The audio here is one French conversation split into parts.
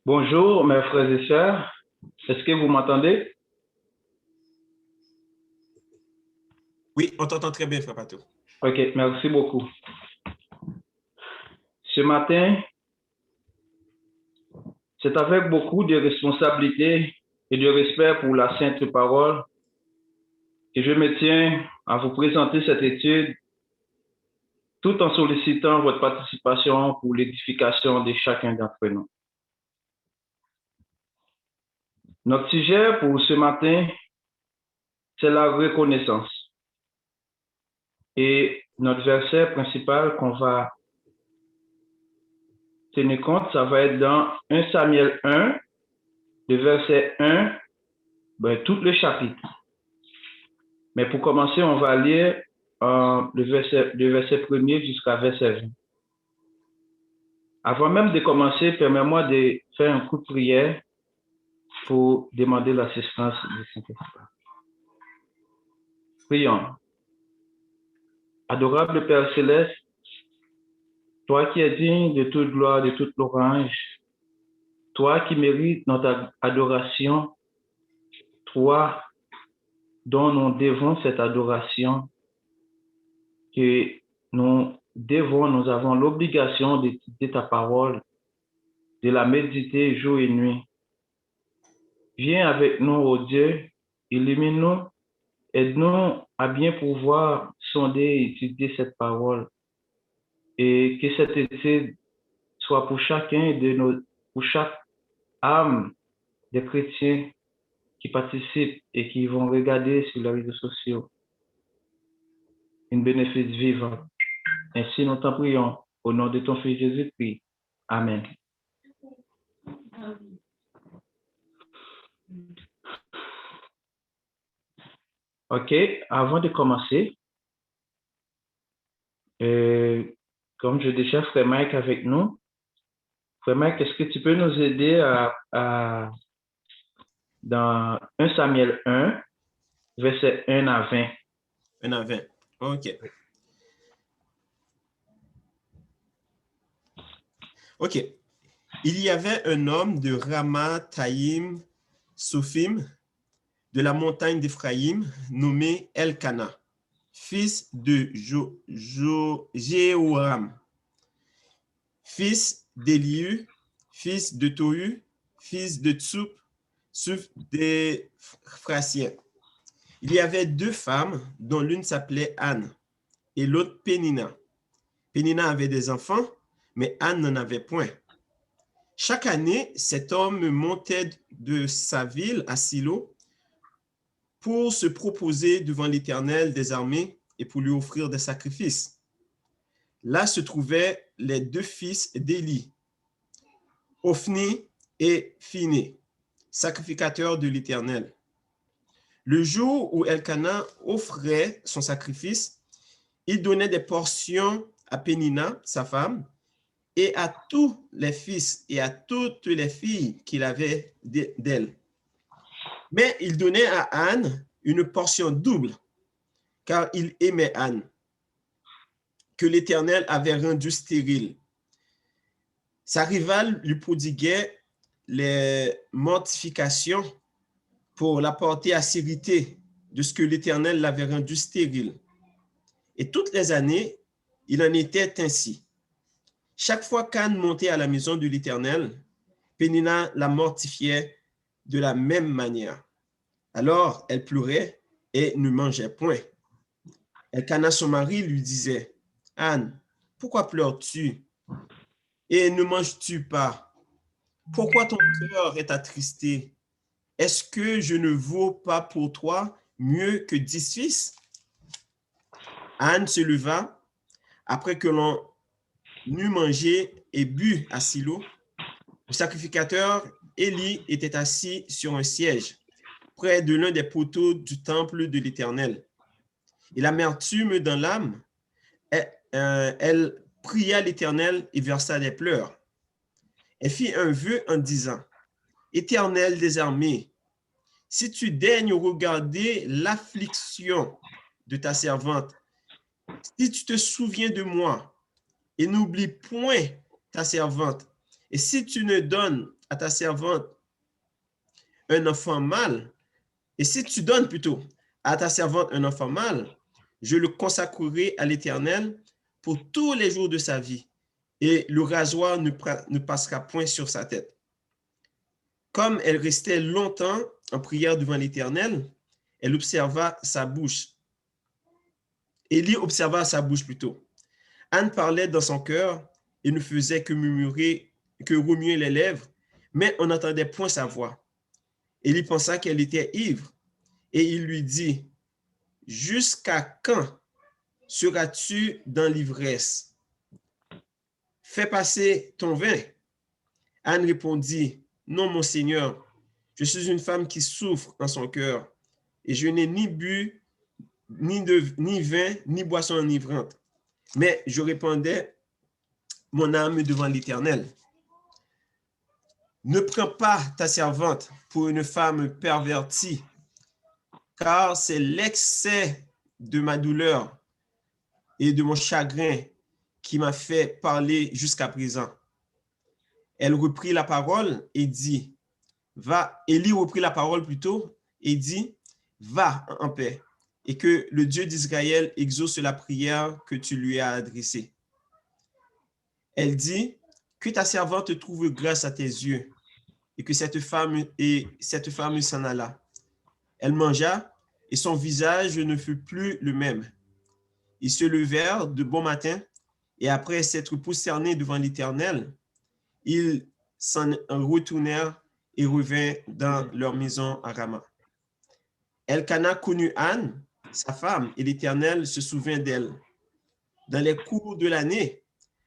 Bonjour mes frères et sœurs, est-ce que vous m'entendez? Oui, on t'entend très bien, frère Pato. Ok, merci beaucoup. Ce matin, c'est avec beaucoup de responsabilité et de respect pour la Sainte Parole que je me tiens à vous présenter cette étude tout en sollicitant votre participation pour l'édification de chacun d'entre nous. Notre sujet pour ce matin, c'est la reconnaissance. Et notre verset principal qu'on va tenir compte, ça va être dans 1 Samuel 1, le verset 1, tout le chapitre. Mais pour commencer, on va lire le verset 1er jusqu'à verset 20. Avant même de commencer, permets-moi de faire un coup de prière pour demander l'assistance du Saint-Esprit. Prions. Adorable Père Céleste, toi qui es digne de toute gloire, de toute louange, toi qui mérites notre adoration, toi dont nous devons cette adoration, que nous avons l'obligation d'étudier ta parole, de la méditer jour et nuit. Viens avec nous, ô Dieu, illumine-nous, aide-nous à bien pouvoir sonder et étudier cette parole et que cette étude soit pour pour chaque âme des chrétiens qui participent et qui vont regarder sur les réseaux sociaux une bénéfice vivant. Ainsi, nous t'en prions au nom de ton Fils Jésus-Christ. Amen. OK, avant de commencer, comme j'ai déjà Frère Mike avec nous, Frère Mike, est-ce que tu peux nous aider dans 1 Samuel 1, verset 1 à 20? 1 à 20. OK. OK. Il y avait un homme de Ramathaïm Sophim, de la montagne d'Éphraïm, nommé Elkana, fils de Jéhoram, fils d'Éliu, fils de Tohu, fils de Tsup, Tsup des Phrasiens. Il y avait deux femmes, dont l'une s'appelait Anne et l'autre Pénina. Pénina avait des enfants, mais Anne n'en avait point. Chaque année, cet homme montait de sa ville à Silo pour se proposer devant l'Éternel des armées et pour lui offrir des sacrifices. Là se trouvaient les deux fils d'Élie, Ophni et Phiné, sacrificateurs de l'Éternel. Le jour où Elkana offrait son sacrifice, il donnait des portions à Pénina, sa femme, et à tous les fils et à toutes les filles qu'il avait d'elle. Mais il donnait à Anne une portion double, car il aimait Anne, que l'Éternel avait rendue stérile. Sa rivale lui prodiguait les mortifications pour la porter à s'irriter de ce que l'Éternel l'avait rendue stérile. Et toutes les années, il en était ainsi. Chaque fois qu'Anne montait à la maison de l'Éternel, Pénina la mortifiait de la même manière. Alors, elle pleurait et ne mangeait point. Elkana, son mari, lui disait, « Anne, pourquoi pleures-tu et ne manges-tu pas? Pourquoi ton cœur est attristé? Est-ce que je ne vaux pas pour toi mieux que 10 fils? » Anne se leva après que l'on eut mangé et bu à Silo. Le sacrificateur Élie était assis sur un siège près de l'un des poteaux du temple de l'Éternel. Et l'amertume dans l'âme, elle pria l'Éternel et versa des pleurs. Elle fit un vœu en disant, « Éternel des armées, si tu daignes regarder l'affliction de ta servante, si tu te souviens de moi et n'oublie point ta servante, Et si tu ne donnes à ta servante un enfant mâle, et si tu donnes plutôt à ta servante un enfant mâle, je le consacrerai à l'Éternel pour tous les jours de sa vie, et le rasoir ne passera point sur sa tête. Comme elle restait longtemps en prière devant l'Éternel, elle observa sa bouche. Élie observa sa bouche plutôt. Anne parlait dans son cœur et ne faisait que murmurer, que remuer les lèvres, mais on n'entendait point sa voix. Élie pensa qu'elle était ivre et il lui dit, « Jusqu'à quand seras-tu dans l'ivresse? Fais passer ton vin. » Anne répondit, « Non, mon Seigneur, je suis une femme qui souffre en son cœur et je n'ai ni bu, ni vin, ni boisson enivrante. Mais je répandais mon âme devant l'Éternel. Ne prends pas ta servante pour une femme pervertie, car c'est l'excès de ma douleur et de mon chagrin qui m'a fait parler jusqu'à présent. » Elle reprit la parole et dit, va, Élie reprit la parole plutôt et dit, va en paix, et que le Dieu d'Israël exauce la prière que tu lui as adressée. Elle dit, que ta servante trouve grâce à tes yeux, et que cette femme s'en alla. Elle mangea, et son visage ne fut plus le même. Ils se levèrent de bon matin, et après s'être prosternés devant l'Éternel, ils s'en retournèrent et revinrent dans leur maison à Rama. Elkana connut Anne, sa femme, et l'Éternel se souvint d'elle. Dans les cours de l'année,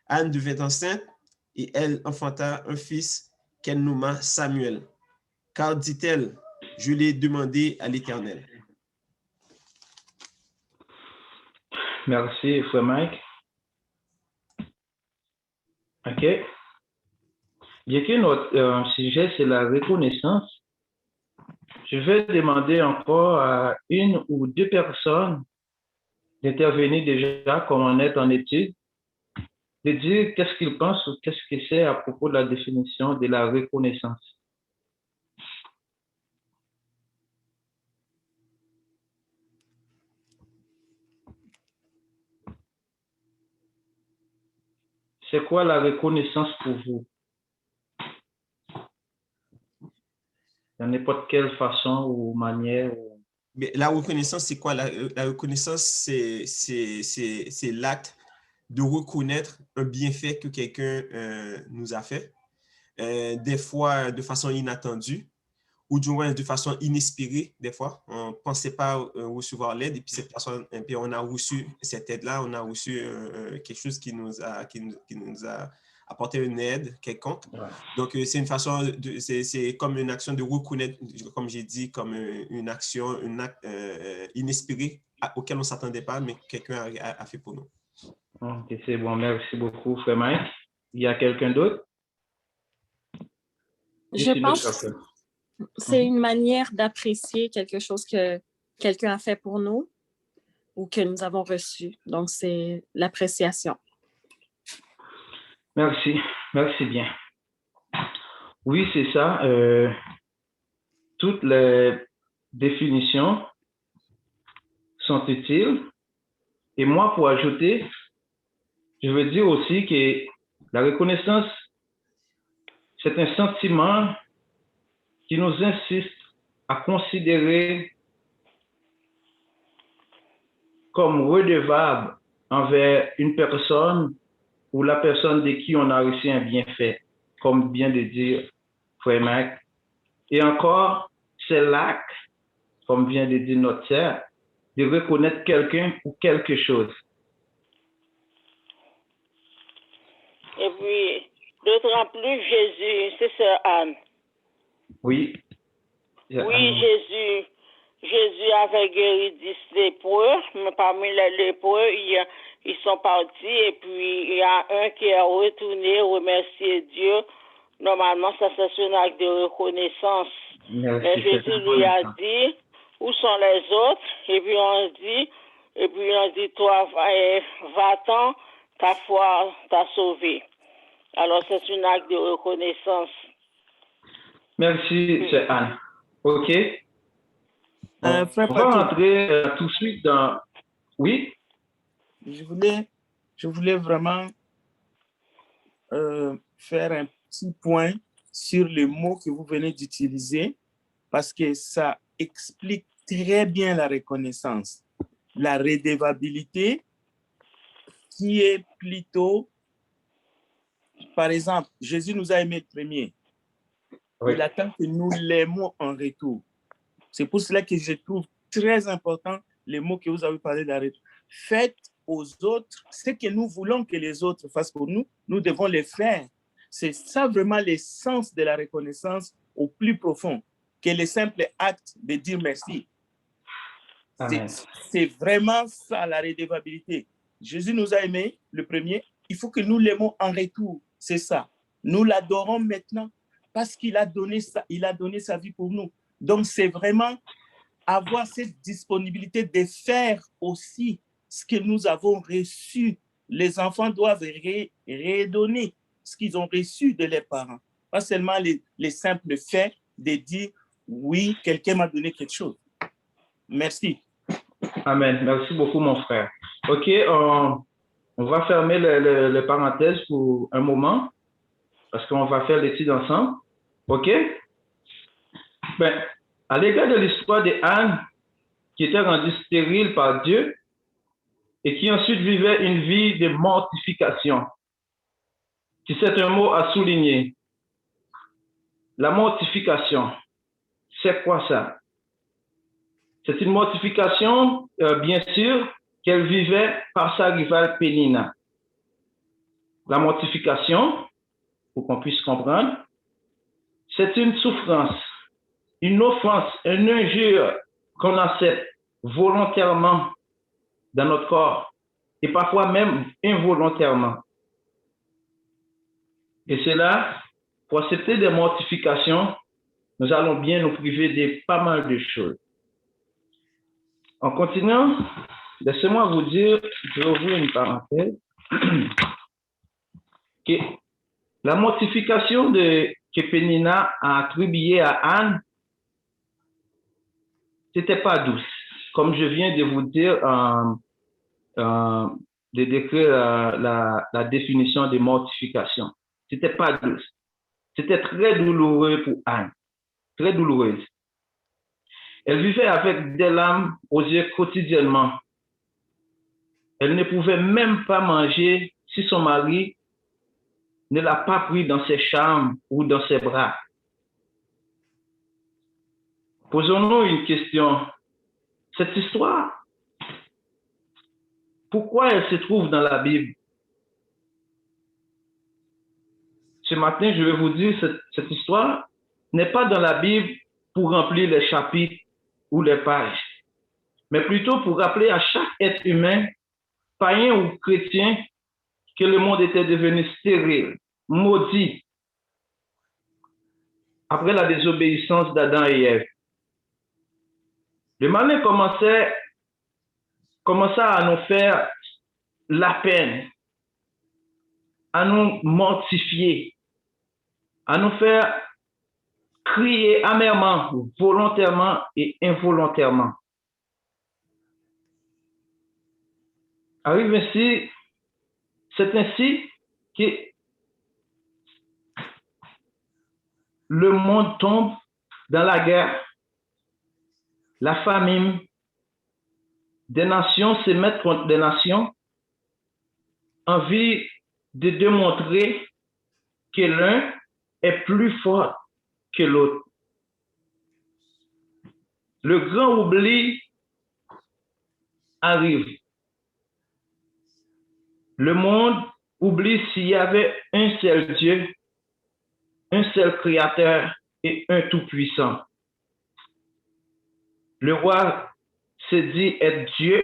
Anne devint enceinte et elle enfanta un fils qu'elle nomma Samuel. Car, dit-elle, je l'ai demandé à l'Éternel. Merci, Frère Mike. OK. Bien que notre sujet, c'est la reconnaissance, je vais demander encore à une ou deux personnes d'intervenir déjà comme on est en étude, de dire qu'est-ce qu'ils pensent ou qu'est-ce que c'est à propos de la définition de la reconnaissance. C'est quoi la reconnaissance pour vous? De n'importe quelle façon ou manière. Mais la reconnaissance, c'est quoi? La reconnaissance, c'est l'acte de reconnaître un bienfait que quelqu'un nous a fait, des fois de façon inattendue, ou du moins de façon inespérée, des fois. On ne pensait pas recevoir l'aide, et puis cette personne, et puis on a reçu cette aide-là, on a reçu quelque chose qui nous a apporté une aide quelconque. Ouais. Donc, c'est une façon, c'est comme une action de reconnaître, comme j'ai dit, comme une action, un acte inespéré auquel on ne s'attendait pas, mais que quelqu'un a fait pour nous. Ok, c'est bon, merci beaucoup, Frère Mike. Il y a quelqu'un d'autre? Je pense que c'est une manière d'apprécier quelque chose que quelqu'un a fait pour nous ou que nous avons reçu. Donc, c'est l'appréciation. Merci, merci bien. Oui, c'est ça. Toutes les définitions sont utiles. Et moi, pour ajouter, je veux dire aussi que la reconnaissance, c'est un sentiment qui nous insiste à considérer comme redevable envers une personne ou la personne de qui on a reçu un bienfait, comme vient de dire Frère Mac. Et encore, c'est l'acte, comme vient de dire notre sœur, de reconnaître quelqu'un ou quelque chose. Et puis, d'autant plus, Jésus, c'est sœur Anne. Oui. Oui, Jésus avait guéri 10 lépreux, mais parmi les lépreux, ils sont partis et puis il y a un qui est retourné remercier Dieu. Normalement, ça c'est un acte de reconnaissance. Merci, mais Jésus lui a dit, où sont les autres? Et puis on dit, toi, va-t'en, ta foi t'a sauvé. Alors, c'est un acte de reconnaissance. Merci, c'est Anne. OK. On Frère va Patou, rentrer tout de suite dans... Oui? je voulais vraiment faire un petit point sur les mots que vous venez d'utiliser parce que ça explique très bien la reconnaissance. La redevabilité qui est plutôt, par exemple, Jésus nous a aimés le premier. Oui. Il attend que nous l'aimons en retour. C'est pour cela que je trouve très important les mots que vous avez parlé d'arrêt. Faites aux autres ce que nous voulons que les autres fassent pour nous, nous devons les faire. C'est ça vraiment l'essence de la reconnaissance au plus profond, que le simple acte de dire merci. C'est vraiment ça la redevabilité. Jésus nous a aimés, le premier, il faut que nous l'aimons en retour, c'est ça. Nous l'adorons maintenant parce qu'il a donné sa vie pour nous. Donc c'est vraiment avoir cette disponibilité de faire aussi ce que nous avons reçu. Les enfants doivent redonner ce qu'ils ont reçu de leurs parents. Pas seulement les simples faits de dire oui, quelqu'un m'a donné quelque chose. Merci. Amen. Merci beaucoup, mon frère. OK, on va fermer les parenthèses pour un moment parce qu'on va faire l'étude ensemble. OK? Ben, à l'égard de l'histoire de Anne, qui était rendue stérile par Dieu et qui ensuite vivait une vie de mortification, si c'est un mot à souligner. La mortification, c'est quoi ça? C'est une mortification, bien sûr, qu'elle vivait par sa rivale Pénina. La mortification, pour qu'on puisse comprendre, c'est une souffrance, une offense, une injure qu'on accepte volontairement dans notre corps et parfois même involontairement. Et c'est là, pour accepter des mortifications, nous allons bien nous priver de pas mal de choses. En continuant, laissez-moi vous dire, je vais ouvrir une parenthèse, que la mortification que Pénina a attribuée à Anne, c'était pas douce. Comme je viens de vous dire, de décrire la définition de mortification. C'était pas douce. C'était très douloureux pour Anne. Très douloureuse. Elle vivait avec des larmes aux yeux quotidiennement. Elle ne pouvait même pas manger si son mari ne l'a pas pris dans ses chambres ou dans ses bras. Posons-nous une question. Cette histoire, pourquoi elle se trouve dans la Bible? Ce matin, je vais vous dire, cette histoire n'est pas dans la Bible pour remplir les chapitres ou les pages, mais plutôt pour rappeler à chaque être humain, païen ou chrétien, que le monde était devenu stérile, maudit, après la désobéissance d'Adam et Ève. Le malin commença à nous faire la peine, à nous mortifier, à nous faire crier amèrement, volontairement et involontairement. Arrive ainsi, c'est ainsi que le monde tombe dans la guerre, la famine, des nations se mettent contre des nations, envie de démontrer que l'un est plus fort que l'autre. Le grand oubli arrive. Le monde oublie s'il y avait un seul Dieu, un seul Créateur et un Tout-Puissant. Le roi se dit être Dieu,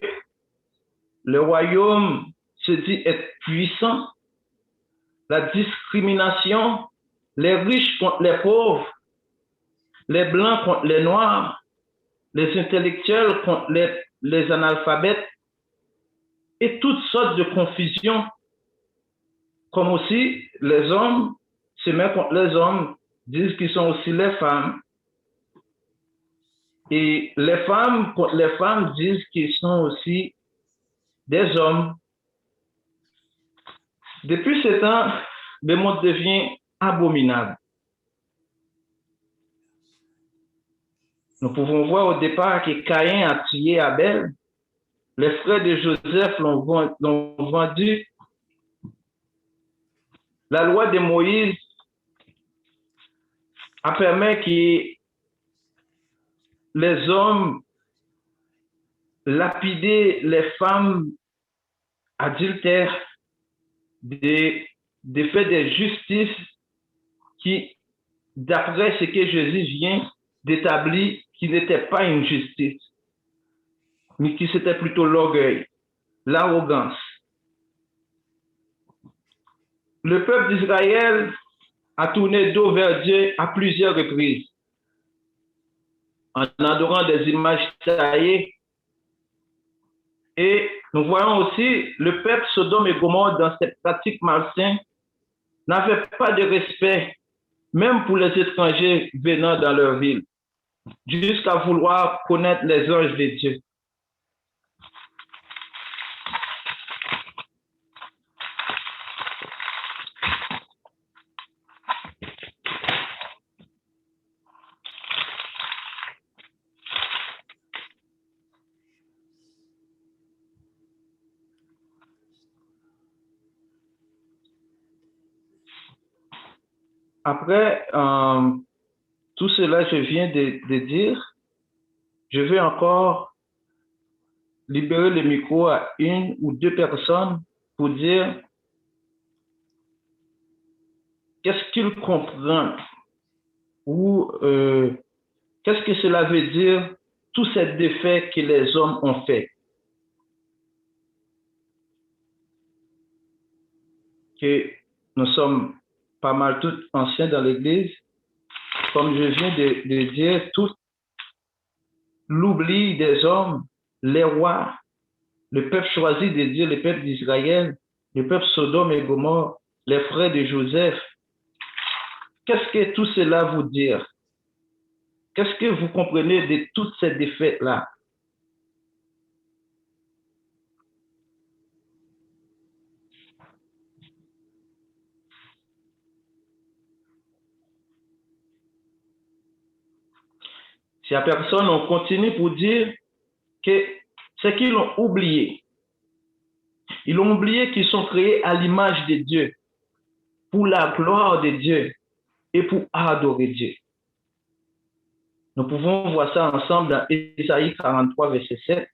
le royaume se dit être puissant, la discrimination, les riches contre les pauvres, les blancs contre les noirs, les intellectuels contre les analphabètes et toutes sortes de confusions comme aussi les hommes se mettent contre les hommes, disent qu'ils sont aussi les femmes. Et les femmes contre les femmes disent qu'ils sont aussi des hommes. Depuis ce temps, le monde devient abominable. Nous pouvons voir au départ que Caïn a tué Abel. Les frères de Joseph l'ont vendu. La loi de Moïse a permis que les hommes lapidaient les femmes adultères, de faire des justices qui, d'après ce que Jésus vient d'établir, qui n'était pas une justice, mais qui c'était plutôt l'orgueil, l'arrogance. Le peuple d'Israël a tourné dos vers Dieu à plusieurs reprises, en adorant des images taillées. Et nous voyons aussi le peuple Sodome et Gomorrhe dans cette pratique malsaine n'avait pas de respect, même pour les étrangers venant dans leur ville, jusqu'à vouloir connaître les anges de Dieu. Après tout cela, je viens de dire, je vais encore libérer le micro à une ou deux personnes pour dire qu'est-ce qu'ils comprennent ou qu'est-ce que cela veut dire, tous ces défaits que les hommes ont faits. Que nous sommes pas mal tous anciens dans l'Église, comme je viens de dire, tout l'oubli des hommes, les rois, le peuple choisi de Dieu, le peuple d'Israël, le peuple Sodome et Gomorrhe, les frères de Joseph. Qu'est-ce que tout cela vous dit? Qu'est-ce que vous comprenez de toutes ces défaites-là? Si la personne, on continue pour dire que c'est qu'ils l'ont oublié. Ils ont oublié qu'ils sont créés à l'image de Dieu, pour la gloire de Dieu et pour adorer Dieu. Nous pouvons voir ça ensemble dans Ésaïe 43, verset 7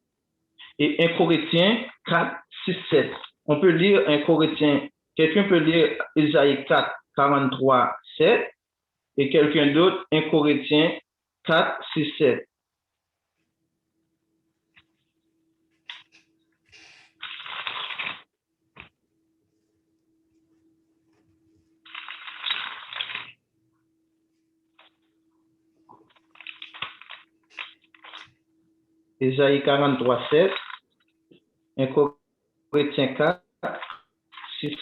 et 1 Corinthiens 4, 6, 7. On peut lire 1 Corinthiens, quelqu'un peut lire Ésaïe 4, 43, 7 et quelqu'un d'autre 1 Corinthiens 4, 6, 7. Ésaïe 43, 7, 1 Corinthiens 4, 6.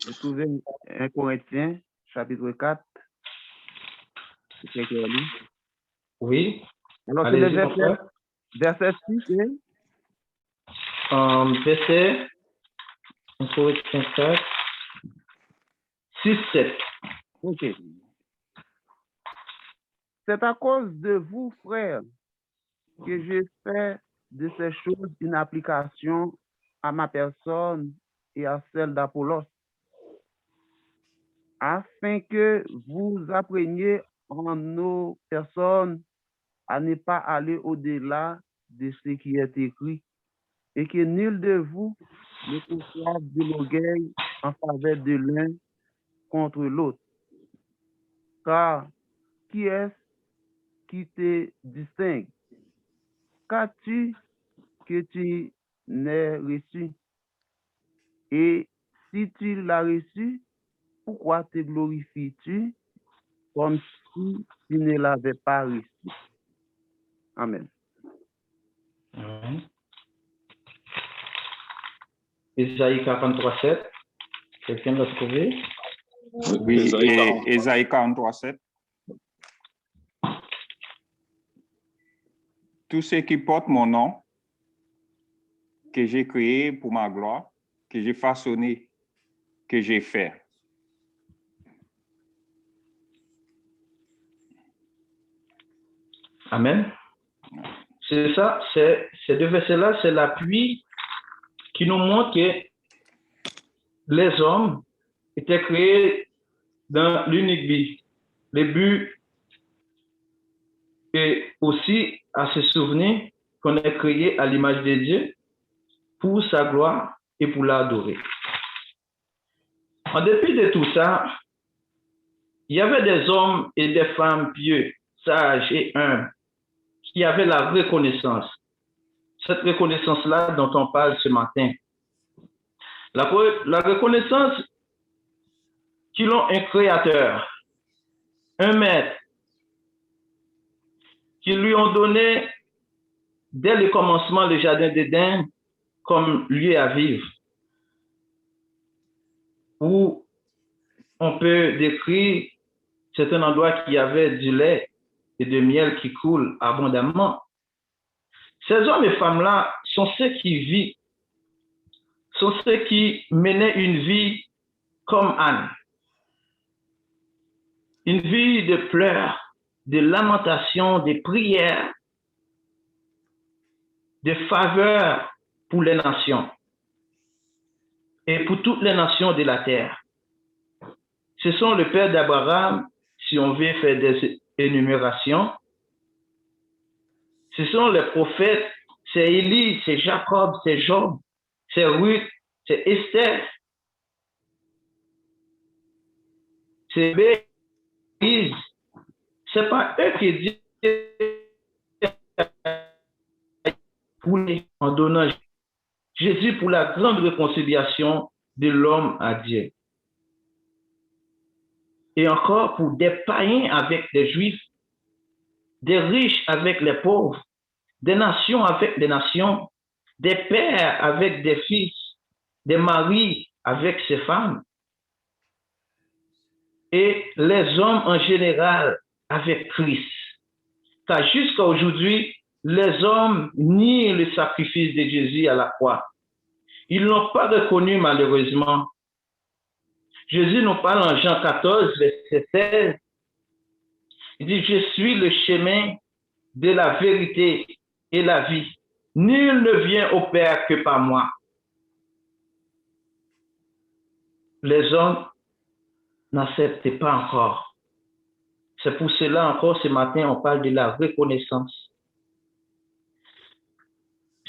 Vous trouvez 1 Corinthiens, chapitre 4. C'est quelqu'un qui lit? Oui. Alors, c'est le verset 6 et? Verset 1 Corinthiens 4, 6, 7. Ok. C'est à cause de vous, frères, que j'ai fait de ces choses une application à ma personne et à celle d'Apollos, afin que vous appreniez en nos personnes à ne pas aller au-delà de ce qui est écrit, et que nul de vous ne conçoive de l'orgueil en faveur de l'un contre l'autre. Car qui est-ce qui te distingue? Qu'as-tu que tu n'aies reçu? Et si tu l'as reçu, pourquoi te glorifies-tu comme si il ne l'avait pas reçu. Amen. Amen. Ésaïe 43, 7. Quelqu'un l'a trouvé? Oui, et Ésaïe 43, 7. Tous ceux qui portent mon nom, que j'ai créé pour ma gloire, que j'ai façonné, que j'ai fait. Amen. C'est ça, ces deux versets-là, c'est l'appui qui nous montre que les hommes étaient créés dans l'unique but. Le but est aussi à se souvenir qu'on est créé à l'image de Dieu pour sa gloire et pour l'adorer. En dépit de tout ça, il y avait des hommes et des femmes pieux, sages et humbles, qui avaient la reconnaissance. Cette reconnaissance-là dont on parle ce matin. La reconnaissance qu'ils ont un créateur, un maître, qui lui ont donné dès le commencement le jardin d'Éden comme lieu à vivre, où on peut décrire c'est un endroit qui avait du lait et de miel qui coule abondamment. Ces hommes et femmes-là sont ceux qui vivent, sont ceux qui menaient une vie comme Anne. Une vie de pleurs, de lamentations, de prières, de faveurs pour les nations et pour toutes les nations de la terre. Ce sont le père d'Abraham, si on veut faire des énumérations. Ce sont les prophètes, c'est Élie, c'est Jacob, c'est Job, c'est Ruth, c'est Esther, c'est Moïse. C'est pas eux qui disent en donnant Jésus pour la grande réconciliation de l'homme à Dieu. Et encore pour des païens avec des juifs, des riches avec les pauvres, des nations avec des nations, des pères avec des fils, des maris avec ses femmes, et les hommes en général avec Christ. Car jusqu'à aujourd'hui, les hommes nient le sacrifice de Jésus à la croix. Ils ne l'ont pas reconnu malheureusement. Jésus nous parle en Jean 14, verset 16. Il dit, je suis le chemin de la vérité et la vie. Nul ne vient au Père que par moi. Les hommes n'acceptent pas encore. C'est pour cela encore ce matin, on parle de la reconnaissance.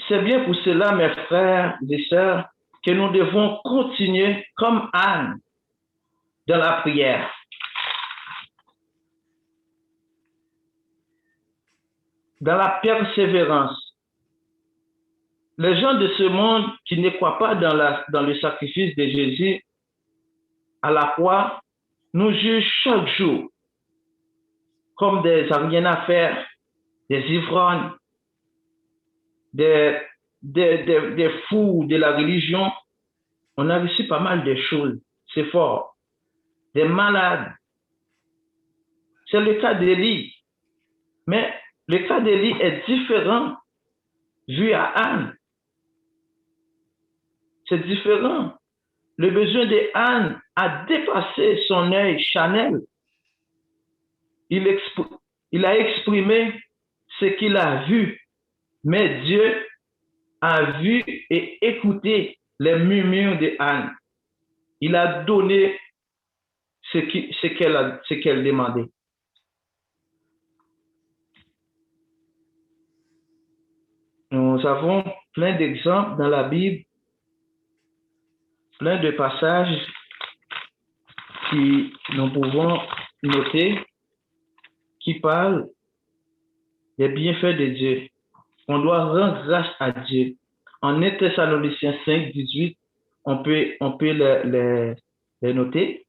C'est bien pour cela, mes frères et sœurs, que nous devons continuer comme Anne dans la prière. Dans la persévérance. Les gens de ce monde qui ne croient pas dans le sacrifice de Jésus à la croix nous jugent chaque jour comme des rien à faire, des ivrognes, des fous de la religion. On a reçu pas mal de choses, c'est fort. Des malades. C'est le cas d'Élie. Mais le cas d'Élie est différent vu à Anne. C'est différent. Le besoin de Anne a dépassé son œil charnel. Il a exprimé ce qu'il a vu, mais Dieu a vu et écouté les murmures de Anne. Il a donné ce qu'elle demandait. Nous avons plein d'exemples dans la Bible, plein de passages qui nous pouvons noter, qui parlent des bienfaits de Dieu. On doit rendre grâce à Dieu. En 1 Thessaloniciens 5, 18, on peut les noter.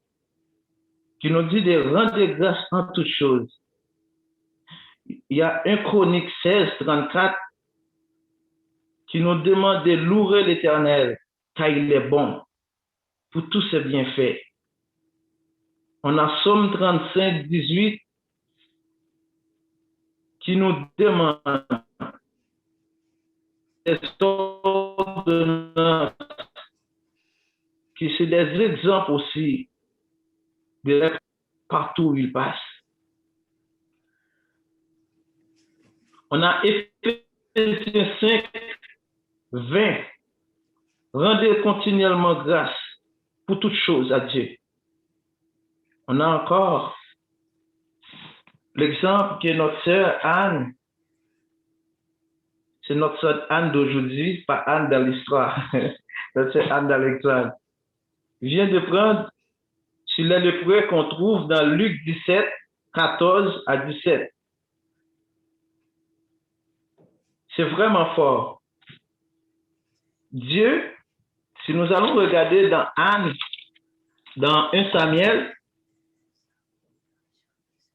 qui nous dit de rendre grâce en toutes choses. Il y a 1 Chronique 16, 34 qui nous demande de louer l'Éternel, car il est bon pour tous ses bienfaits. On a Psaume 35, 18 qui nous demande des ordonnances, qui sont des exemples aussi de partout où il passe. On a Éphésiens 5, 20. Rendez continuellement grâce pour toutes choses à Dieu. On a encore l'exemple que notre sœur Anne, c'est notre sœur Anne d'aujourd'hui, pas Anne dans l'histoire, notre sœur Anne d'Alexandre, vient de prendre sur les lépreux qu'on trouve dans Luc 17, 14 à 17. C'est vraiment fort. Dieu, si nous allons regarder dans Anne, dans 1 Samuel,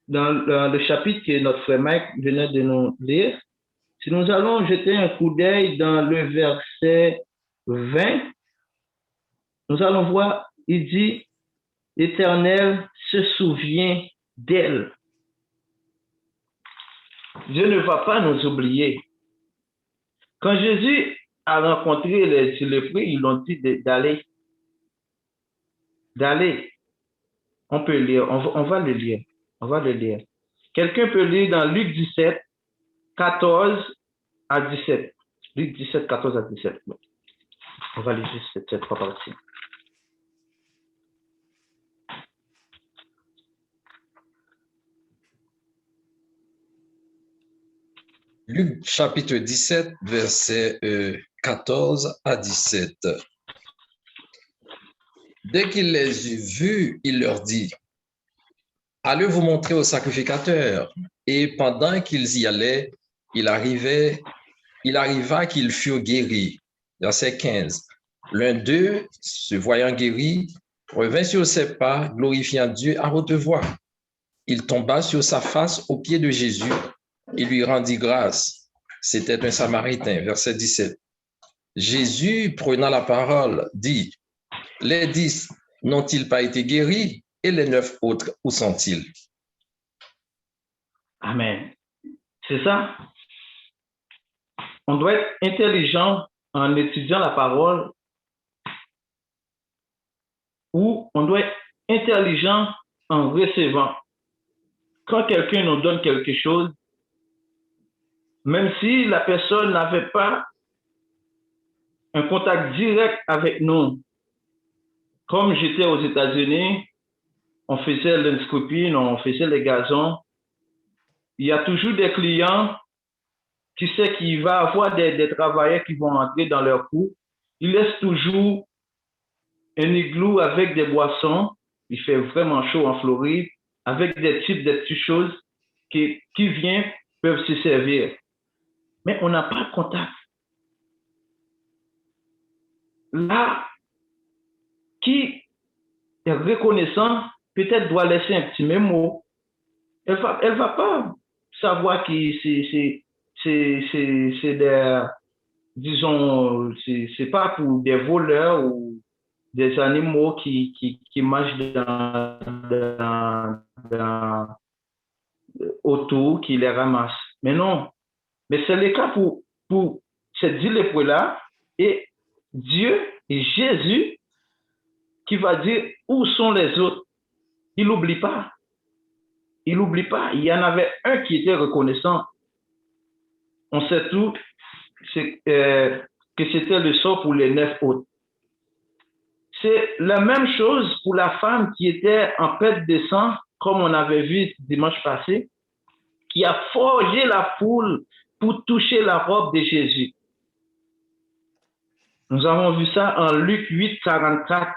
dans le chapitre que notre frère Mike venait de nous lire, si nous allons jeter un coup d'œil dans le verset 20, nous allons voir, il dit, l'Éternel se souvient d'elle. Dieu ne va pas nous oublier. Quand Jésus a rencontré les lépreux, ils l'ont dit d'aller. D'aller. On peut lire, on va le lire. On va le lire. Quelqu'un peut lire dans Luc 17, 14 à 17. Luc 17, 14 à 17. On va lire juste cette trois parties. Luc chapitre 17, versets 14 à 17. Dès qu'il les eut vus, il leur dit, « Allez vous montrer au sacrificateur. » Et pendant qu'ils y allaient, il arriva qu'ils furent guéris. Verset 15. L'un d'eux, se voyant guéri, revint sur ses pas, glorifiant Dieu à haute voix. Il tomba sur sa face aux pieds de Jésus et lui rendit grâce. C'était un Samaritain. Verset 17. Jésus, prenant la parole, dit, « Les 10 n'ont-ils pas été guéris? Et les 9 autres, où sont-ils? » Amen. C'est ça. On doit être intelligent en étudiant la parole, ou on doit être intelligent en recevant. Quand quelqu'un nous donne quelque chose, même si la personne n'avait pas un contact direct avec nous, comme j'étais aux États-Unis, on faisait l'inscopine, on faisait les gazons, il y a toujours des clients qui savent qu'il va y avoir des travailleurs qui vont entrer dans leur cours. Ils laissent toujours un igloo avec des boissons. Il fait vraiment chaud en Floride, avec des petites choses qui viennent, peuvent se servir. Mais on n'a pas de contact. Là, qui est reconnaissant, peut-être doit laisser un petit mémo. Elle va pas savoir que c'est des, disons, c'est pas pour des voleurs ou des animaux qui marchent autour, qui les ramassent. Mais non. Mais c'est le cas pour ces 10 lépreux-là, et Dieu et Jésus qui va dire où sont les autres. Il n'oublie pas. Il n'oublie pas. Il y en avait un qui était reconnaissant. On sait tout que c'était le sort pour les 9 autres. C'est la même chose pour la femme qui était en perte de sang, comme on avait vu dimanche passé, qui a forgé la foule pour toucher la robe de Jésus. Nous avons vu ça en Luc 8, 44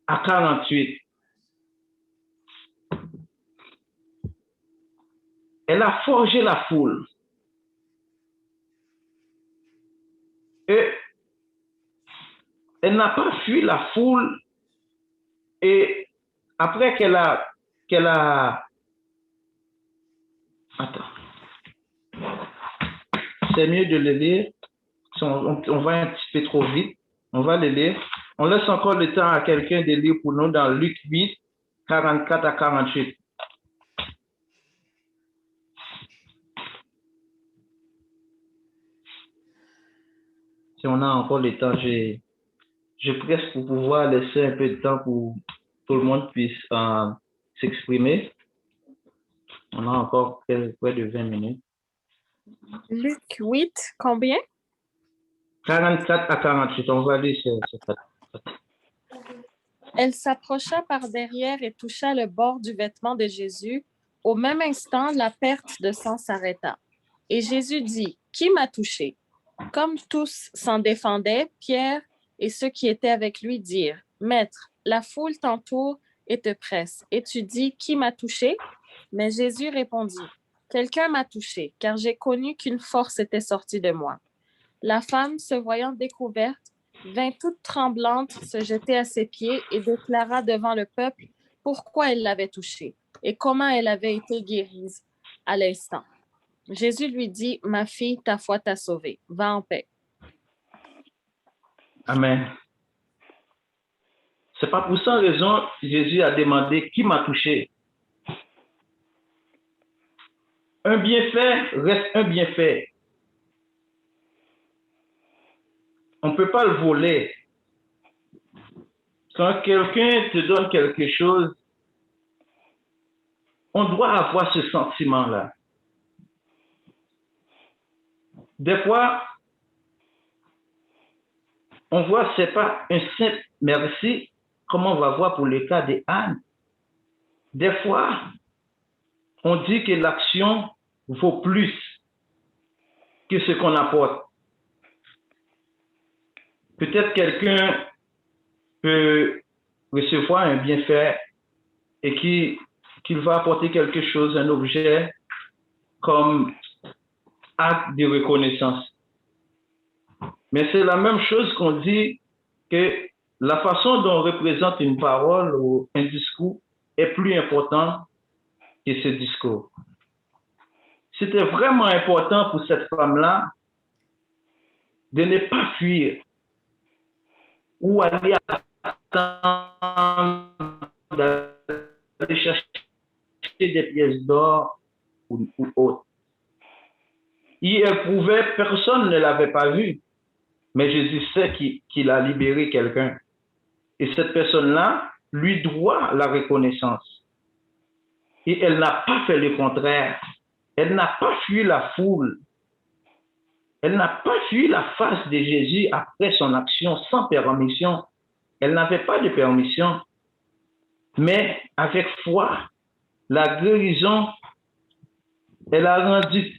à 48. Elle a forgé la foule. Et elle n'a pas fui la foule. Et après qu'elle a qu'elle a... Attends. C'est mieux de le lire. Si on va un petit peu trop vite. On va le lire. On laisse encore le temps à quelqu'un de lire pour nous dans Luc 8, 44 à 48. Si on a encore le temps, je presse pour pouvoir laisser un peu de temps pour tout le monde puisse s'exprimer. On a encore près de 20 minutes. Luc 8, combien? 44 à 48, on va lire. Elle s'approcha par derrière et toucha le bord du vêtement de Jésus. Au même instant, la perte de sang s'arrêta. Et Jésus dit, « Qui m'a touché? » Comme tous s'en défendaient, Pierre et ceux qui étaient avec lui dirent, « Maître, la foule t'entoure et te presse. Et tu dis, qui m'a touché? » Mais Jésus répondit, « Quelqu'un m'a touché, car j'ai connu qu'une force était sortie de moi. » La femme, se voyant découverte, vint toute tremblante se jeter à ses pieds et déclara devant le peuple pourquoi elle l'avait touché et comment elle avait été guérie à l'instant. Jésus lui dit, « Ma fille, ta foi t'a sauvée. Va en paix. » Amen. C'est pas pour cette raison que Jésus a demandé qui m'a touché. Un bienfait reste un bienfait. On ne peut pas le voler. Quand quelqu'un te donne quelque chose, on doit avoir ce sentiment-là. Des fois, on voit, ce n'est pas un simple merci, comme on va voir pour le cas de Anne. Des fois, on dit que l'action vaut plus que ce qu'on apporte. Peut-être quelqu'un peut recevoir un bienfait et qu'il va apporter quelque chose, un objet, comme acte de reconnaissance. Mais c'est la même chose qu'on dit que la façon dont on représente une parole ou un discours est plus important que ce discours. C'était vraiment important pour cette femme-là de ne pas fuir ou aller attendre d'aller chercher des pièces d'or ou autre. Elle pouvait, personne ne l'avait pas vu, mais Jésus sait qu'il a libéré quelqu'un. Et cette personne-là lui doit la reconnaissance. Et elle n'a pas fait le contraire. Elle n'a pas fui la foule. Elle n'a pas fui la face de Jésus après son action sans permission. Elle n'avait pas de permission. Mais avec foi, la guérison, elle a rendu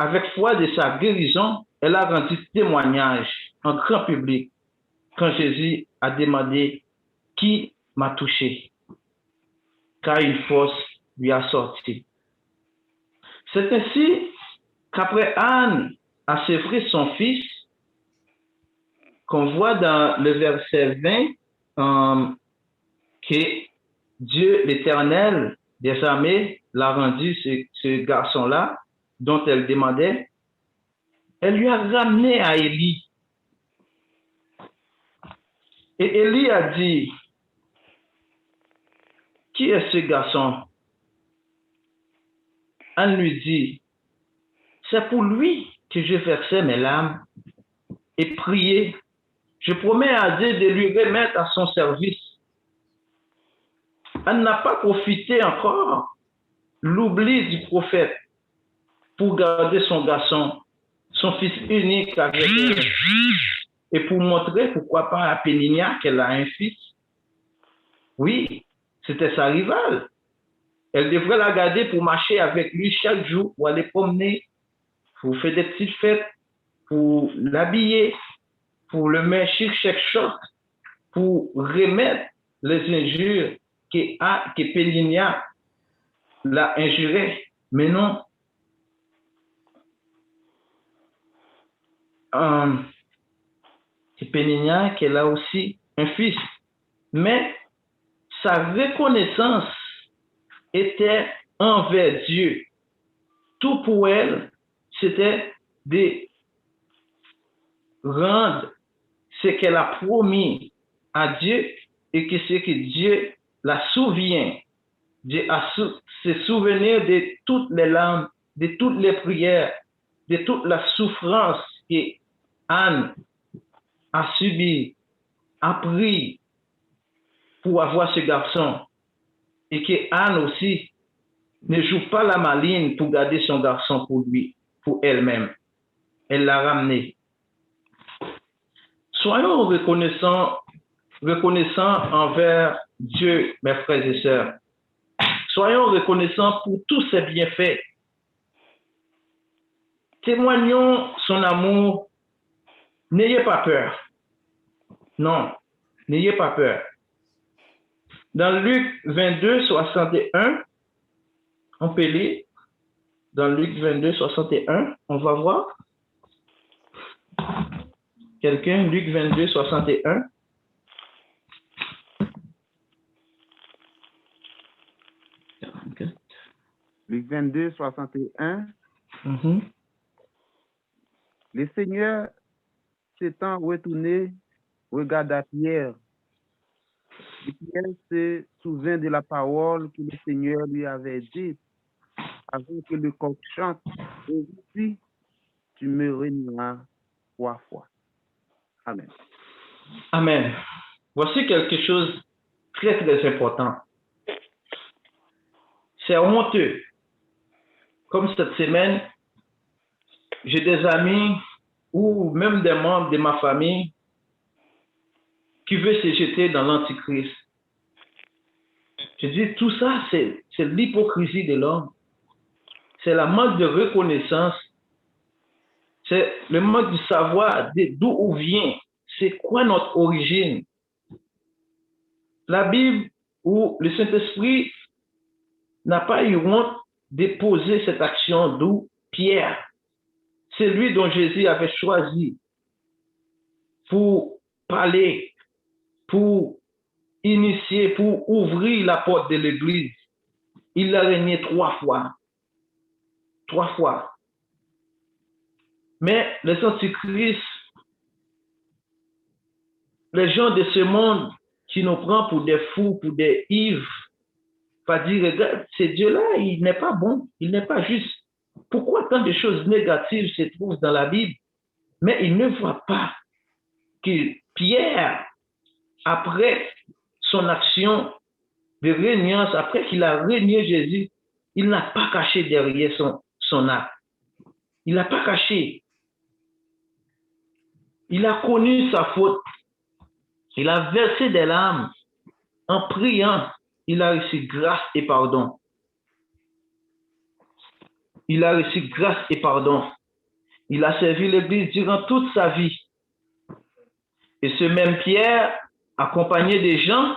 avec foi de sa guérison, elle a rendu témoignage en grand public quand Jésus a demandé qui m'a touché, car une force lui a sorti. C'est ainsi qu'après Anne a sevré son fils, qu'on voit dans le verset 20 que Dieu l'Éternel des armées l'a rendu ce garçon-là dont elle demandait. Elle lui a ramené à Élie. Et Élie a dit, qui est ce garçon? Anne lui dit, c'est pour lui que je versais mes larmes et priais. Je promets à Dieu de lui remettre à son service. Elle n'a pas profité encore l'oubli du prophète pour garder son garçon, son fils unique avec elle, et pour montrer pourquoi pas à Péninia qu'elle a un fils. Oui, c'était sa rivale. Elle devrait la garder pour marcher avec lui chaque jour, pour aller promener, pour faire des petites fêtes, pour l'habiller, pour le mettre sur chaque chose, pour remettre les injures que Péninia l'a injuré. Mais non, c'est Péninia qu'elle a aussi un fils. Mais sa reconnaissance était envers Dieu. Tout pour elle, c'était de rendre ce qu'elle a promis à Dieu et que ce que Dieu la souvient. Dieu a se souvenir de toutes les larmes, de toutes les prières, de toute la souffrance que Anne a subie, a pris pour avoir ce garçon. Et que Anne aussi ne joue pas la maline pour garder son garçon pour lui, pour elle-même. Elle l'a ramené. Soyons reconnaissants envers Dieu, mes frères et sœurs. Soyons reconnaissants pour tous ses bienfaits. Témoignons son amour. N'ayez pas peur. Non, n'ayez pas peur. Dans Luc 22, 61, on peut lire. Dans Luc 22, 61, on va voir. Quelqu'un, Luc 22, 61. Luc 22, 61. Mm-hmm. Le Seigneur s'étant retourné, regarda Pierre. Et Pierre se souvint de la parole que le Seigneur lui avait dite, avant que le coq chante. Aujourd'hui, tu me renieras 3 fois. Amen. Amen. Voici quelque chose de très, très important. C'est honteux. Comme cette semaine, j'ai des amis ou même des membres de ma famille qui veulent se jeter dans l'antichrist. Je dis, tout ça, c'est l'hypocrisie de l'homme. C'est la manque de reconnaissance. C'est le manque de savoir d'où on vient. C'est quoi notre origine. La Bible ou le Saint-Esprit n'a pas eu honte de poser cette action d'où Pierre. C'est lui dont Jésus avait choisi pour parler, pour initier, pour ouvrir la porte de l'Église. Il l'a renié 3 fois. 3 fois. Mais les antichrists, les gens de ce monde qui nous prennent pour des fous, pour des ivres, pas dire, regarde, ce Dieu-là, il n'est pas bon, il n'est pas juste. Pourquoi tant de choses négatives se trouvent dans la Bible? Mais ils ne voient pas que Pierre, après son action de régnance, après qu'il a régné Jésus, il n'a pas caché derrière son acte. Il n'a pas caché. Il a connu sa faute. Il a versé des larmes. En priant, il a reçu grâce et pardon. Il a reçu grâce et pardon. Il a servi l'Église durant toute sa vie. Et ce même Pierre, accompagné des gens,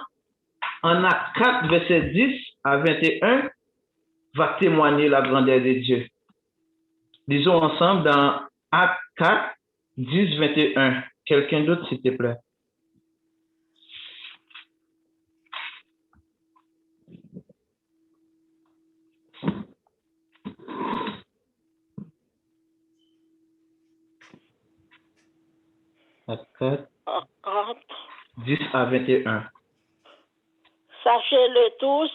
en Actes 4, verset 10 à 21, va témoigner la grandeur de Dieu. Lisons ensemble dans Actes 4, 10, 21. Quelqu'un d'autre, s'il te plaît. Actes 4, 10 à 21. Sachez-le tous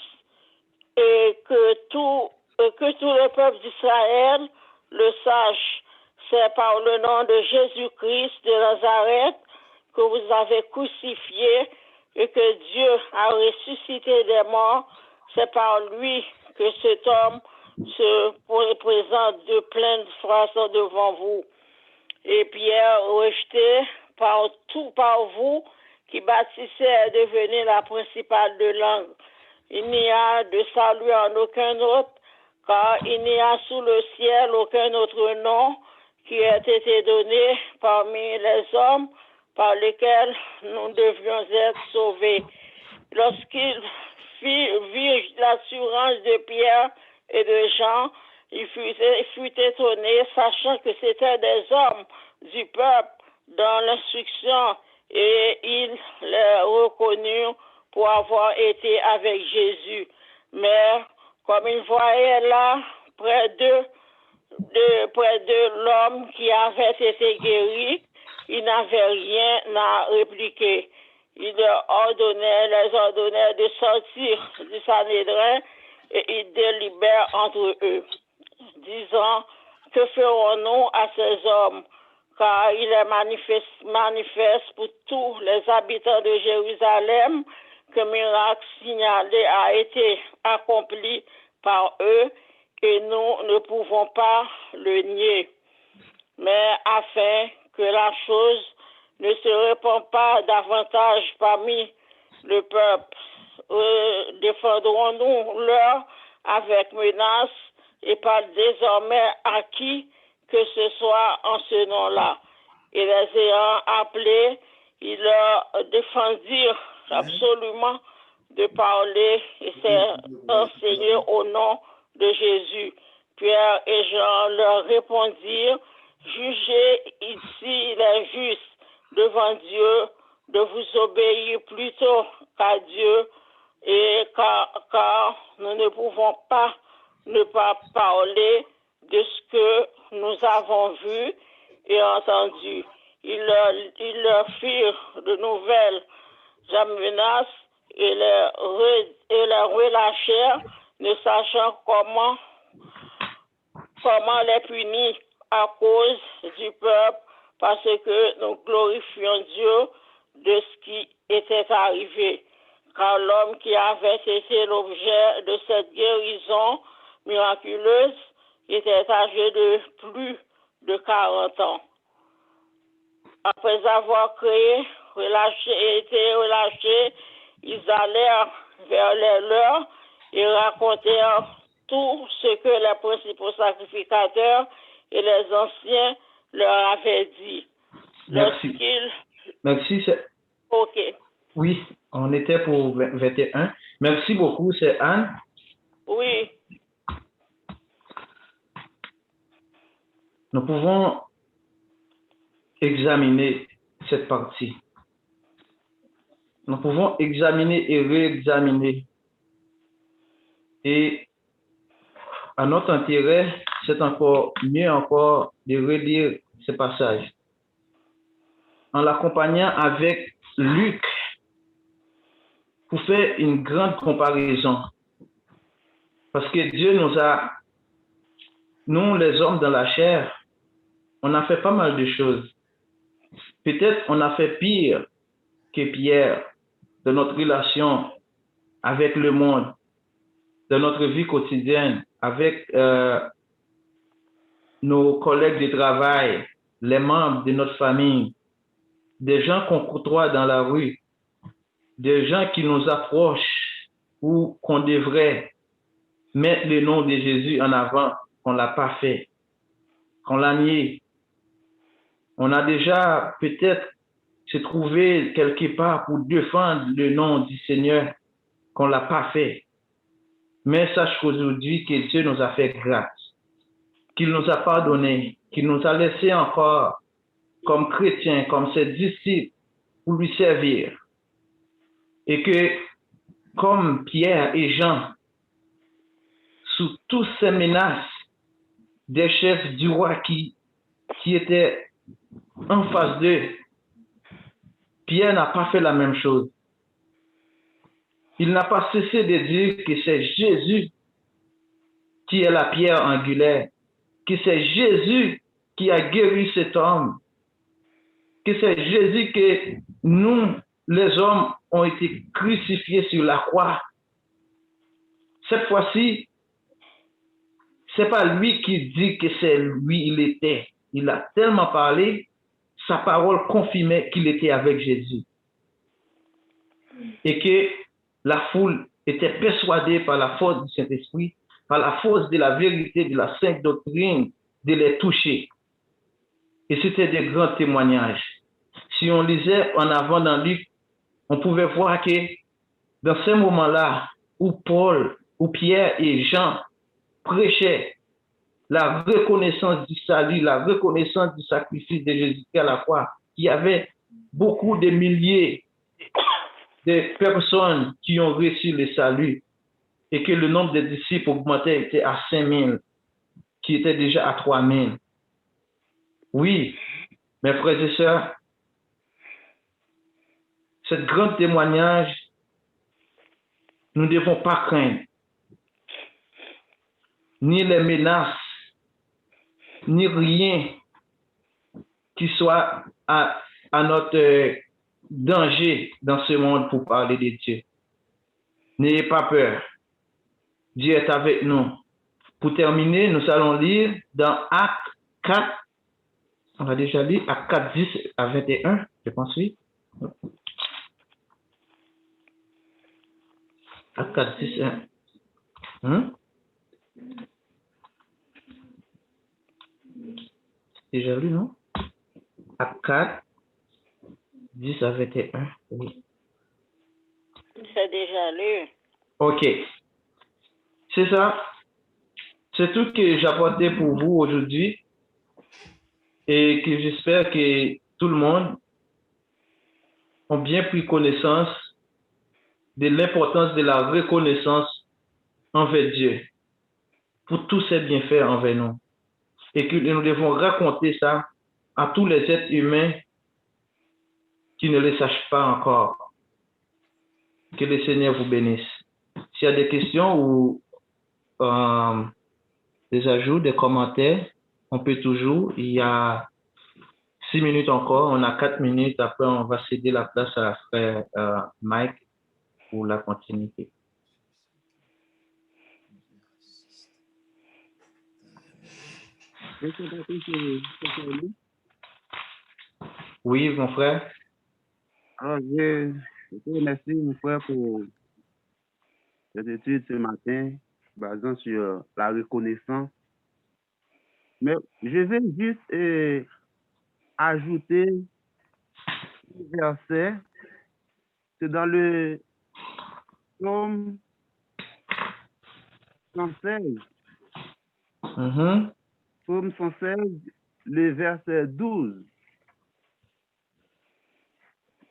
et que tout le peuple d'Israël le sache. C'est par le nom de Jésus-Christ de Nazareth que vous avez crucifié et que Dieu a ressuscité des morts. C'est par lui que cet homme se présente de pleine grâce devant vous. Et Pierre, rejeté par vous, qui bâtissait est devenu la principale de langue. Il n'y a de salut en aucun autre, car il n'y a sous le ciel aucun autre nom qui ait été donné parmi les hommes par lesquels nous devions être sauvés. Lorsqu'il vit l'assurance de Pierre et de Jean, il fut étonné, sachant que c'étaient des hommes du peuple dans l'instruction, et il les reconnut pour avoir été avec Jésus. Mais comme il voyait là, près de l'homme qui avait été guéri, il n'avait rien à répliquer. Il les ordonnait de sortir du Sanhédrin et il délibère entre eux, disant, que ferons-nous à ces hommes? Car il est manifeste pour tous les habitants de Jérusalem que miracle signalé a été accompli par eux et nous ne pouvons pas le nier. Mais afin que la chose ne se répand pas davantage parmi le peuple, défendrons-nous leur avec menace et pas désormais à qui que ce soit en ce nom-là. Et les ayant appelés, ils leur défendirent absolument de parler et s'enseigner au nom de Jésus. Pierre et Jean leur répondirent, jugez ici les justes devant Dieu de vous obéir plutôt qu'à Dieu, et car nous ne pouvons pas ne pas parler de ce que nous avons vu et entendu. Ils leur firent de nouvelles menaces et les relâchèrent, ne sachant comment les punir à cause du peuple, parce que nous glorifions Dieu de ce qui était arrivé. Car l'homme qui avait été l'objet de cette guérison miraculeuse était âgé de plus de 40 ans. Après avoir été relâchés, ils allèrent vers les leurs et racontèrent tout ce que les principaux sacrificateurs et les anciens leur avaient dit. Merci. Merci. OK. Oui, on était pour 21. Merci beaucoup, c'est Anne. Oui. Nous pouvons examiner cette partie. Nous pouvons examiner et réexaminer. Et à notre intérêt, c'est encore mieux encore de relire ce passage en l'accompagnant avec Luc pour faire une grande comparaison. Parce que Dieu nous les hommes dans la chair, on a fait pas mal de choses. Peut-être on a fait pire que Pierre de notre relation avec le monde, de notre vie quotidienne, avec nos collègues de travail, les membres de notre famille, des gens qu'on côtoie dans la rue, des gens qui nous approchent ou qu'on devrait mettre le nom de Jésus en avant, qu'on ne l'a pas fait, qu'on l'a nié. On a déjà peut-être se trouvé quelque part pour défendre le nom du Seigneur, qu'on ne l'a pas fait. Mais sache qu'aujourd'hui que Dieu nous a fait grâce, qu'il nous a pardonné, qu'il nous a laissé encore comme chrétiens, comme ses disciples, pour lui servir. Et que, comme Pierre et Jean, sous toutes ces menaces des chefs du roi qui étaient en face d'eux, Pierre n'a pas fait la même chose. Il n'a pas cessé de dire que c'est Jésus qui est la pierre angulaire, que c'est Jésus qui a guéri cet homme, que c'est Jésus que nous, les hommes, ont été crucifiés sur la croix. Cette fois-ci, c'est pas lui qui dit que c'est lui il était. Il a tellement parlé, sa parole confirmait qu'il était avec Jésus. Et que la foule était persuadée par la force du Saint-Esprit, par la force de la vérité, de la sainte doctrine, de les toucher. Et c'était des grands témoignages. Si on lisait en avant dans Luc, on pouvait voir que dans ce moment-là où Paul, où Pierre et Jean prêchaient la reconnaissance du salut, la reconnaissance du sacrifice de Jésus à la croix, il y avait beaucoup de milliers des personnes qui ont reçu le salut et que le nombre de disciples augmentait était à 5000, qui était déjà à 3000. Oui, mes frères et sœurs, ce grand témoignage, nous ne devons pas craindre ni les menaces, ni rien qui soit à notre danger dans ce monde pour parler de Dieu. N'ayez pas peur. Dieu est avec nous. Pour terminer, nous allons lire dans Actes 4. On a déjà lu Actes 4, 10 à 21, je pense, oui. Actes 4, 10, 1. C'est déjà lu, non? Actes 4, 10 à 21, oui. C'est déjà lu. OK. C'est ça. C'est tout que j'apportais pour vous aujourd'hui et que j'espère que tout le monde a bien pris connaissance de l'importance de la reconnaissance envers Dieu pour tous ses bienfaits envers nous et que nous devons raconter ça à tous les êtres humains qui ne le sachent pas encore. Que le Seigneur vous bénisse. S'il y a des questions ou des ajouts, des commentaires, on peut toujours. Il y a 6 minutes encore, on a 4 minutes. Après, on va céder la place à frère Mike pour la continuité. Oui, mon frère. Alors, je te remercie, mon frère, pour cette étude ce matin, basant sur la reconnaissance. Mais je vais juste ajouter un verset. C'est dans le psaume 116. Psaume 116, le verset 12.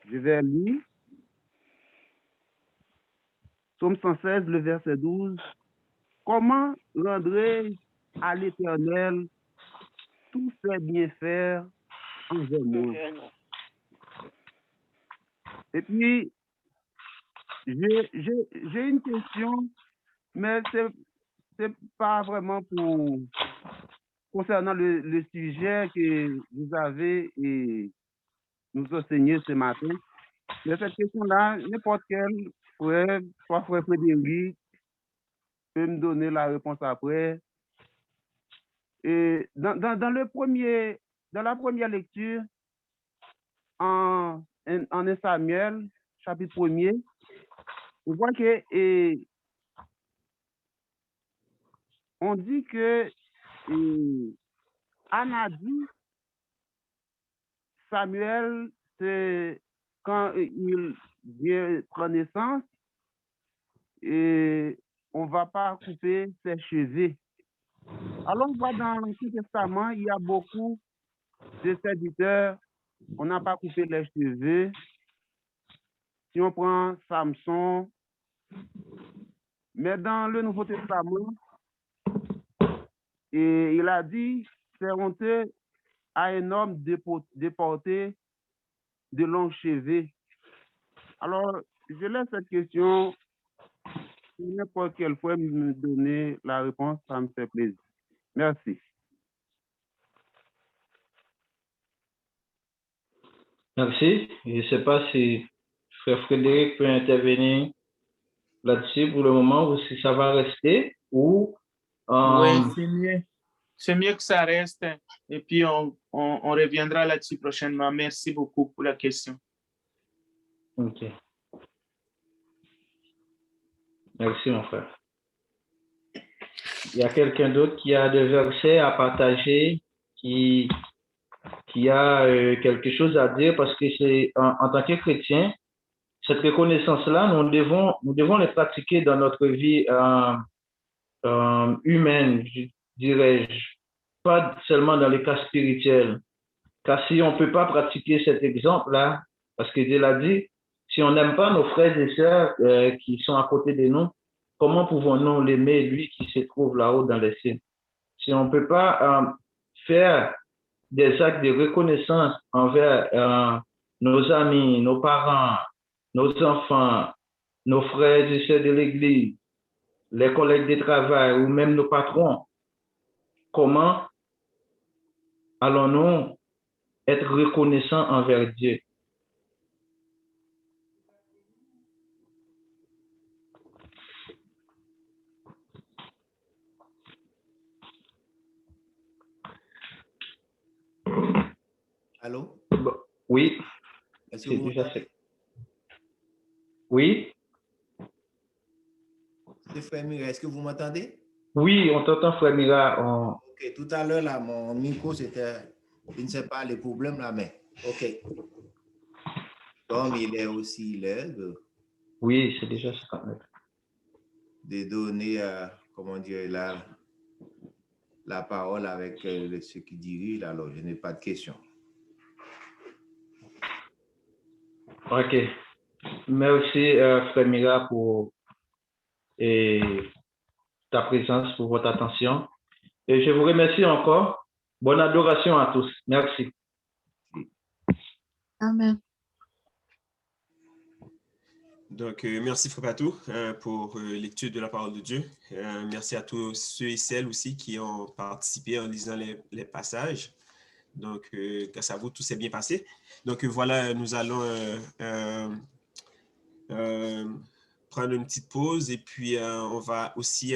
Je vais lire. Psaume 116, le verset 12. Comment rendrai-je à l'Éternel tous ses bienfaits envers moi? Et puis, j'ai une question, mais c'est pas vraiment concernant le sujet que vous avez et nous enseigné ce matin. Mais cette question-là, n'importe quel frère, soit frère Frédéric, peut me donner la réponse après. Et dans la première lecture, en 1 Samuel, chapitre 1er, on voit que on dit que Anna dit Samuel, c'est quand il vient prendre naissance, et on ne va pas couper ses cheveux. Alors, on voit dans l'Ancien Testament, il y a beaucoup de serviteurs, on n'a pas coupé les cheveux. Si on prend Samson, mais dans le Nouveau Testament, et il a dit, c'est honteux à un homme de porter de longs cheveux. Alors, je laisse cette question, si n'importe quelle fois me donner la réponse, ça me fait plaisir. Merci. Merci. Je ne sais pas si frère Frédéric peut intervenir là-dessus pour le moment ou si ça va rester ou... Oui, c'est mieux. C'est mieux que ça reste. Et puis, on reviendra là-dessus prochainement. Merci beaucoup pour la question. OK. Merci, mon frère. Il y a quelqu'un d'autre qui a des versets à partager, qui a quelque chose à dire parce que c'est en tant que chrétien, cette reconnaissance-là, nous devons les pratiquer dans notre vie humaine, dirais-je, pas seulement dans les cas spirituels. Car si on ne peut pas pratiquer cet exemple-là, parce que Dieu l'a dit, Si on n'aime pas nos frères et sœurs qui sont à côté de nous, comment pouvons-nous l'aimer, lui qui se trouve là-haut dans les cieux? Si on ne peut pas faire des actes de reconnaissance envers nos amis, nos parents, nos enfants, nos frères et sœurs de l'Église, les collègues de travail ou même nos patrons, comment allons-nous être reconnaissants envers Dieu? Allô? Oui, Est-ce que c'est vous déjà m'entendez? fait. Oui, C'est Frère Mira, est-ce que vous m'entendez? oui, on t'entend, frère Mira. Ok, tout à l'heure, là, mon micro, c'était, je ne sais pas les problèmes là, mais ok. Comme il est aussi là, Oui, c'est déjà ça. de donner, comment dire, la parole avec ceux qui dirigent, alors je n'ai pas de questions. OK. Merci, frère Mira, pour ta présence, pour votre attention. Et je vous remercie encore. Bonne adoration à tous. Merci. Amen. Donc, merci Frère Patou pour l'étude de la parole de Dieu. Merci à tous ceux et celles aussi qui ont participé en lisant les passages. Donc, grâce à vous, tout s'est bien passé. Donc, voilà, nous allons prendre une petite pause et puis on va aussi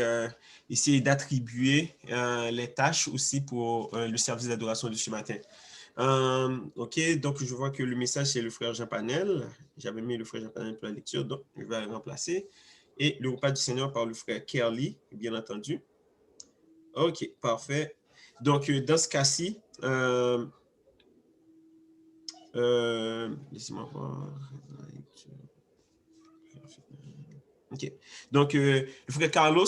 essayer d'attribuer les tâches aussi pour le service d'adoration de ce matin. OK, donc je vois que le message, c'est le frère Jean Panel. J'avais mis le frère Jean Panel pour la lecture, donc je vais le remplacer. Et le repas du Seigneur par le frère Kerly, bien entendu. OK, parfait. Donc, dans ce cas-ci, laissez-moi voir. OK. Donc, le frère Carlos,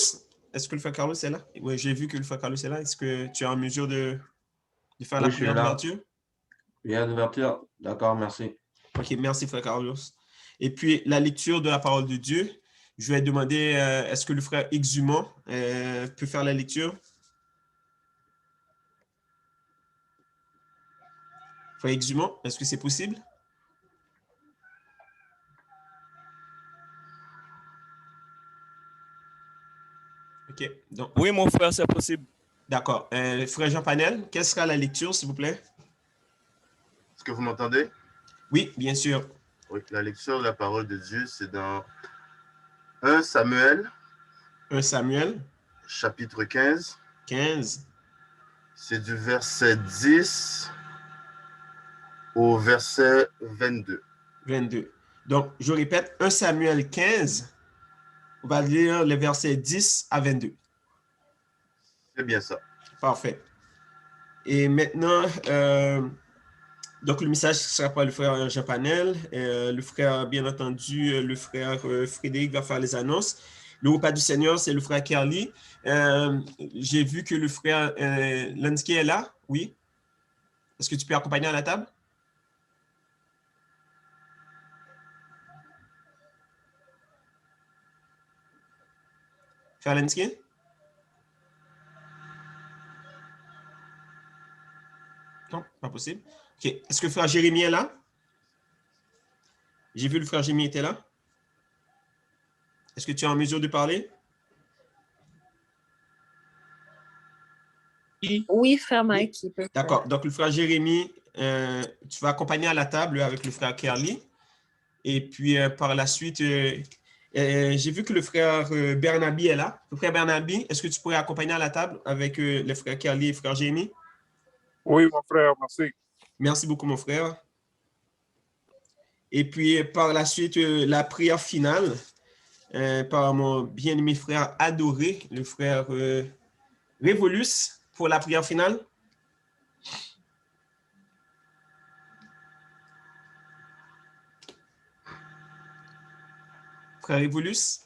est-ce que le frère Carlos est là? Oui, j'ai vu que le frère Carlos est là. Est-ce que tu es en mesure de faire la Oui, je suis prière là. d'ouverture? Prière d'ouverture. D'accord, merci. OK, merci, frère Carlos. Et puis, la lecture de la parole de Dieu, je vais demander, est-ce que le frère Exumant peut faire la lecture? Frère Exumant, est-ce que c'est possible? OK. Donc, Oui, mon frère, c'est possible. d'accord. Frère Jean Panel, quelle sera la lecture, s'il vous plaît? Est-ce que vous m'entendez? Oui, bien sûr. Oui, la lecture de la parole de Dieu, c'est dans 1 Samuel. 1 Samuel. Chapitre 15. 15. C'est du verset 10 au verset 22. 22. Donc, je répète, 1 Samuel 15, on va lire les versets 10 à 22. C'est bien ça. Parfait. Et maintenant, donc le message sera par le frère Jean Panel. Le frère, bien entendu, le frère Frédéric va faire les annonces. Le repas du Seigneur, c'est le frère Kerly. J'ai vu que le frère Lansky est là. Oui. Est-ce que tu peux accompagner à la table? Frère Lansky? Non, pas possible. OK. Est-ce que le frère Jérémie est là? J'ai vu le frère Jérémie était là. Est-ce que tu es en mesure de parler? Oui, frère Mike. D'accord. Donc, le frère Jérémie, tu vas accompagner à la table avec le frère Kerly. Et puis, par la suite, j'ai vu que le frère Bernabi est là. Le frère Bernabi, est-ce que tu pourrais accompagner à la table avec le frère Kerly et le frère Jérémie? Oui, mon frère, merci. Merci beaucoup, mon frère. Et puis, par la suite, la prière finale par mon bien-aimé frère adoré, le frère Révolus, pour la prière finale. Frère Révolus.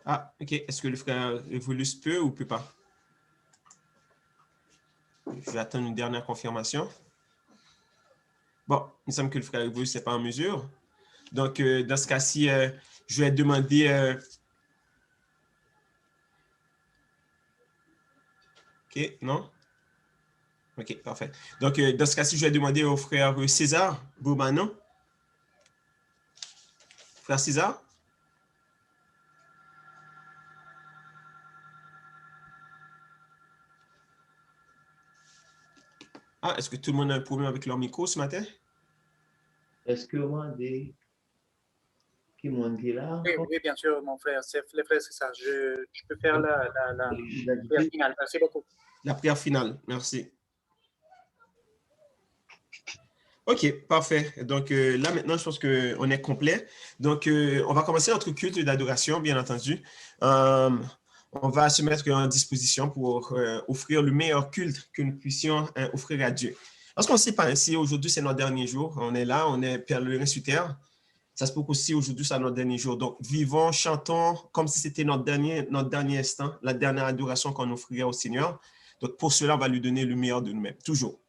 Ah, OK. Est-ce que le frère Evolus peut ou peut pas? Je vais attendre une dernière confirmation. Bon, il me semble que le frère Evolus n'est pas en mesure. Donc, dans ce cas-ci, je vais demander... OK, non? OK, parfait. Donc, dans ce cas-ci, je vais demander au frère César Bourbanon. Frère César? Ah, est-ce que tout le monde a un problème avec leur micro ce matin? Est-ce que moi, qui m'ont dit là? Oui, oui, bien sûr, mon frère. Le frère, c'est ça. Je peux faire la prière finale. Merci beaucoup. La prière finale, merci. OK, parfait. Donc là, maintenant, je pense qu'on est complet. Donc, on va commencer notre culte d'adoration, bien entendu. On va se mettre en disposition pour offrir le meilleur culte que nous puissions offrir à Dieu. Parce qu'on ne sait pas, si aujourd'hui, c'est notre dernier jour, on est là, on est pèlerin sur terre. Ça se peut qu'aussi aujourd'hui, c'est notre dernier jour. Donc, vivons, chantons comme si c'était notre dernier instant, la dernière adoration qu'on offrirait au Seigneur. Donc, pour cela, on va lui donner le meilleur de nous-mêmes, toujours.